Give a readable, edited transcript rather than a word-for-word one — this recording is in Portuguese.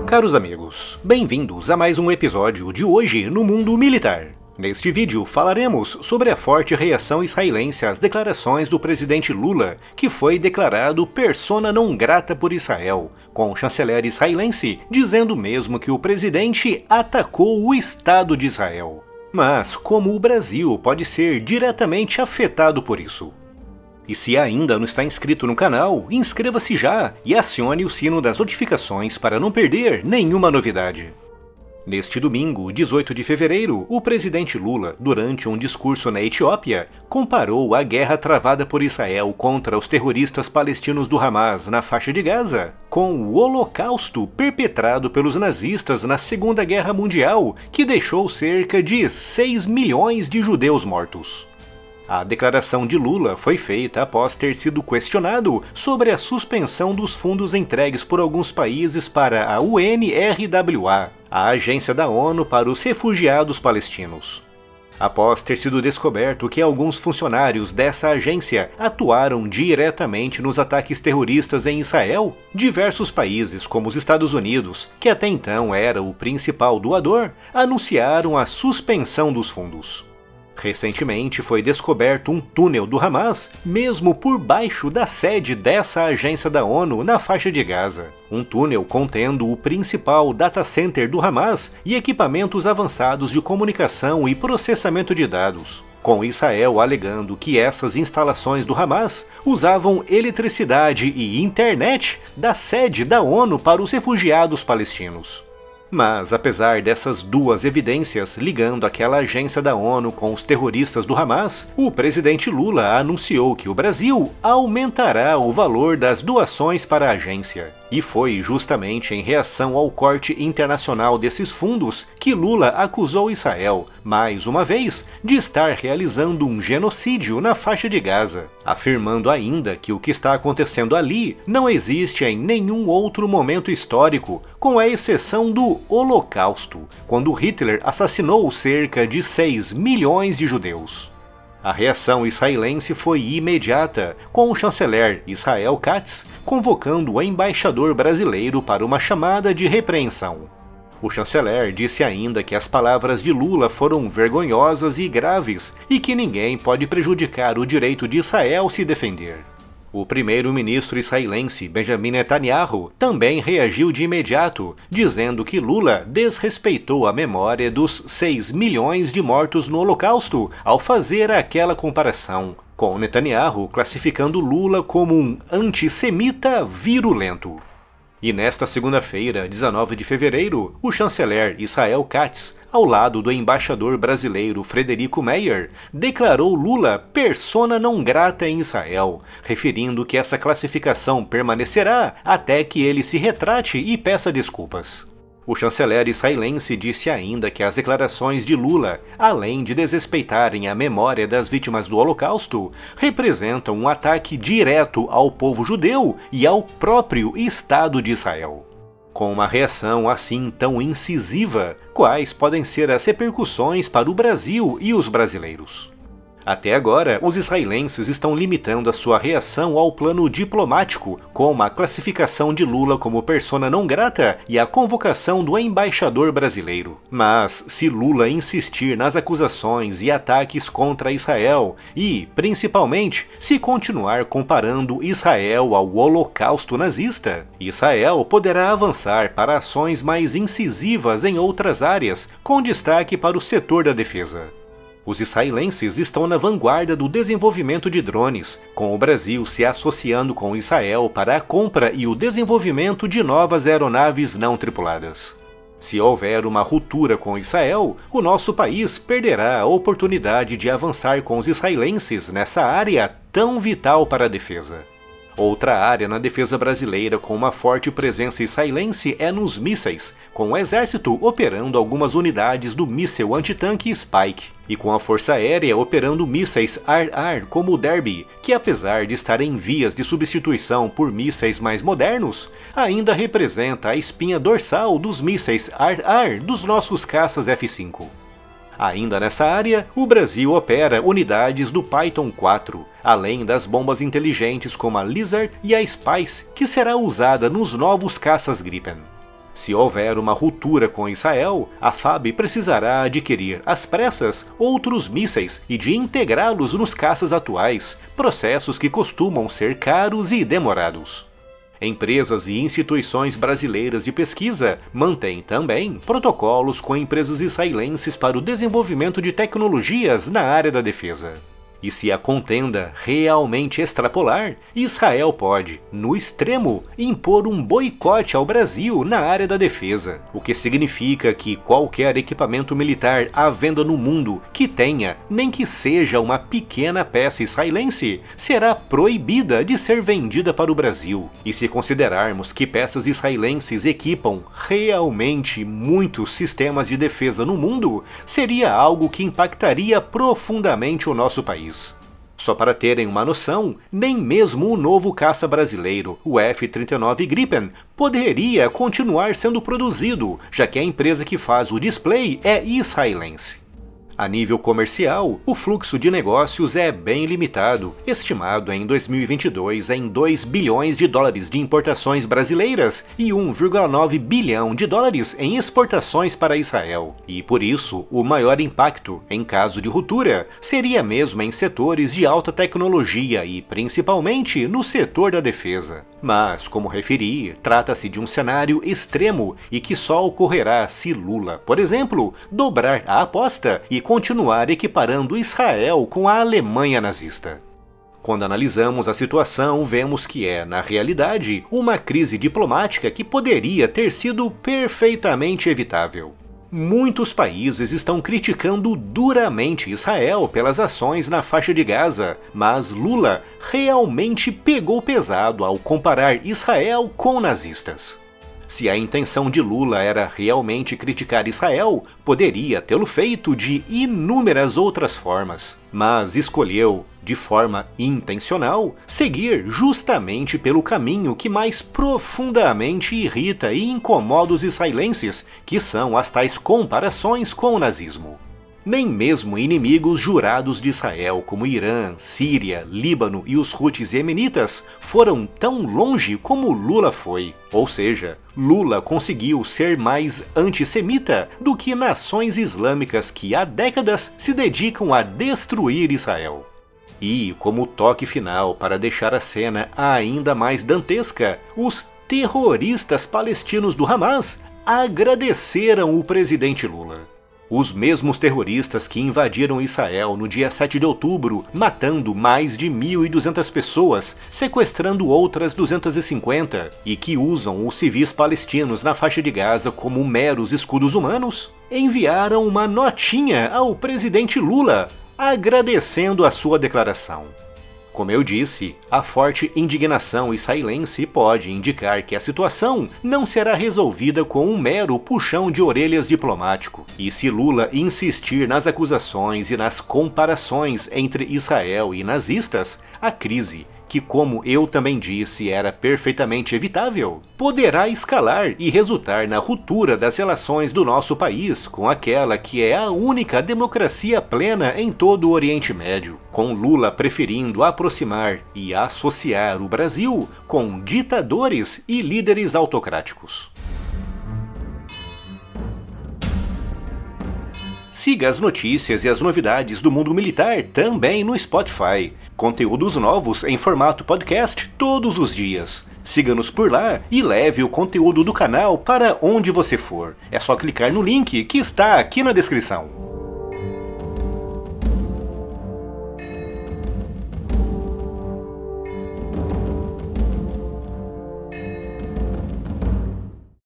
Caros amigos, bem-vindos a mais um episódio de Hoje no Mundo Militar. Neste vídeo falaremos sobre a forte reação israelense às declarações do presidente Lula, que foi declarado persona non grata por Israel, com o chanceler israelense dizendo mesmo que o presidente atacou o Estado de Israel. Mas como o Brasil pode ser diretamente afetado por isso? E se ainda não está inscrito no canal, inscreva-se já e acione o sino das notificações para não perder nenhuma novidade. Neste domingo, 18 de fevereiro, o presidente Lula, durante um discurso na Etiópia, comparou a guerra travada por Israel contra os terroristas palestinos do Hamas na faixa de Gaza com o holocausto perpetrado pelos nazistas na Segunda Guerra Mundial, que deixou cerca de 6 milhões de judeus mortos. A declaração de Lula foi feita após ter sido questionado sobre a suspensão dos fundos entregues por alguns países para a UNRWA, a agência da ONU para os refugiados palestinos. Após ter sido descoberto que alguns funcionários dessa agência atuaram diretamente nos ataques terroristas em Israel, diversos países, como os Estados Unidos, que até então era o principal doador, anunciaram a suspensão dos fundos. Recentemente foi descoberto um túnel do Hamas, mesmo por baixo da sede dessa agência da ONU na faixa de Gaza. Um túnel contendo o principal data center do Hamas e equipamentos avançados de comunicação e processamento de dados, com Israel alegando que essas instalações do Hamas usavam eletricidade e internet da sede da ONU para os refugiados palestinos. Mas, apesar dessas duas evidências ligando aquela agência da ONU com os terroristas do Hamas, o presidente Lula anunciou que o Brasil aumentará o valor das doações para a agência. E foi justamente em reação ao corte internacional desses fundos que Lula acusou Israel, mais uma vez, de estar realizando um genocídio na faixa de Gaza, afirmando ainda que o que está acontecendo ali não existe em nenhum outro momento histórico, com a exceção do Holocausto, quando Hitler assassinou cerca de 6 milhões de judeus. A reação israelense foi imediata, com o chanceler Israel Katz convocando o embaixador brasileiro para uma chamada de repreensão. O chanceler disse ainda que as palavras de Lula foram vergonhosas e graves e que ninguém pode prejudicar o direito de Israel se defender. O primeiro-ministro israelense Benjamin Netanyahu também reagiu de imediato, dizendo que Lula desrespeitou a memória dos 6 milhões de mortos no Holocausto ao fazer aquela comparação, com Netanyahu classificando Lula como um antissemita virulento. E nesta segunda-feira, 19 de fevereiro, o chanceler Israel Katz, ao lado do embaixador brasileiro Frederico Meyer, declarou Lula persona non grata em Israel, referindo que essa classificação permanecerá até que ele se retrate e peça desculpas. O chanceler israelense disse ainda que as declarações de Lula, além de desrespeitarem a memória das vítimas do Holocausto, representam um ataque direto ao povo judeu e ao próprio Estado de Israel. Com uma reação assim tão incisiva, quais podem ser as repercussões para o Brasil e os brasileiros? Até agora, os israelenses estão limitando a sua reação ao plano diplomático, com a classificação de Lula como persona non grata e a convocação do embaixador brasileiro. Mas, se Lula insistir nas acusações e ataques contra Israel e, principalmente, se continuar comparando Israel ao Holocausto nazista, Israel poderá avançar para ações mais incisivas em outras áreas, com destaque para o setor da defesa. Os israelenses estão na vanguarda do desenvolvimento de drones, com o Brasil se associando com Israel para a compra e o desenvolvimento de novas aeronaves não tripuladas. Se houver uma ruptura com Israel, o nosso país perderá a oportunidade de avançar com os israelenses nessa área tão vital para a defesa. Outra área na defesa brasileira com uma forte presença israelense é nos mísseis, com o exército operando algumas unidades do míssil antitanque Spike, e com a força aérea operando mísseis ar-ar como o Derby, que apesar de estar em vias de substituição por mísseis mais modernos, ainda representa a espinha dorsal dos mísseis ar-ar dos nossos caças F-5. Ainda nessa área, o Brasil opera unidades do Python 4, além das bombas inteligentes como a Lizard e a Spice, que será usada nos novos caças Gripen. Se houver uma ruptura com Israel, a FAB precisará adquirir às pressas outros mísseis e de integrá-los nos caças atuais, processos que costumam ser caros e demorados. Empresas e instituições brasileiras de pesquisa mantêm também protocolos com empresas israelenses para o desenvolvimento de tecnologias na área da defesa. E se a contenda realmente extrapolar, Israel pode, no extremo, impor um boicote ao Brasil na área da defesa, o que significa que qualquer equipamento militar à venda no mundo que tenha, nem que seja uma pequena peça israelense, será proibida de ser vendida para o Brasil. E se considerarmos que peças israelenses equipam realmente muitos sistemas de defesa no mundo, seria algo que impactaria profundamente o nosso país. Só para terem uma noção, nem mesmo o novo caça brasileiro, o F-39 Gripen, poderia continuar sendo produzido, já que a empresa que faz o display é israelense. A nível comercial, o fluxo de negócios é bem limitado, estimado em 2022 em 2 bilhões de dólares de importações brasileiras e 1,9 bilhão de dólares em exportações para Israel. E por isso, o maior impacto, em caso de ruptura, seria mesmo em setores de alta tecnologia e principalmente no setor da defesa. Mas, como referi, trata-se de um cenário extremo e que só ocorrerá se Lula, por exemplo, dobrar a aposta e continuar equiparando Israel com a Alemanha nazista. Quando analisamos a situação, vemos que é, na realidade, uma crise diplomática que poderia ter sido perfeitamente evitável. Muitos países estão criticando duramente Israel pelas ações na faixa de Gaza, mas Lula realmente pegou pesado ao comparar Israel com nazistas. Se a intenção de Lula era realmente criticar Israel, poderia tê-lo feito de inúmeras outras formas, mas escolheu, de forma intencional, seguir justamente pelo caminho que mais profundamente irrita e incomoda os israelenses, que são as tais comparações com o nazismo. Nem mesmo inimigos jurados de Israel como Irã, Síria, Líbano e os Houthis iemenitas foram tão longe como Lula foi. Ou seja, Lula conseguiu ser mais antissemita do que nações islâmicas que há décadas se dedicam a destruir Israel. E, como toque final para deixar a cena ainda mais dantesca, os terroristas palestinos do Hamas agradeceram o presidente Lula. Os mesmos terroristas que invadiram Israel no dia 7 de outubro, matando mais de 1.200 pessoas, sequestrando outras 250, e que usam os civis palestinos na faixa de Gaza como meros escudos humanos, enviaram uma notinha ao presidente Lula, agradecendo a sua declaração. Como eu disse, a forte indignação israelense pode indicar que a situação não será resolvida com um mero puxão de orelhas diplomático. E se Lula insistir nas acusações e nas comparações entre Israel e nazistas, a crise, que como eu também disse era perfeitamente evitável, poderá escalar e resultar na ruptura das relações do nosso país com aquela que é a única democracia plena em todo o Oriente Médio, com Lula preferindo aproximar e associar o Brasil com ditadores e líderes autocráticos. Siga as notícias e as novidades do mundo militar também no Spotify. Conteúdos novos em formato podcast todos os dias. Siga-nos por lá e leve o conteúdo do canal para onde você for. É só clicar no link que está aqui na descrição.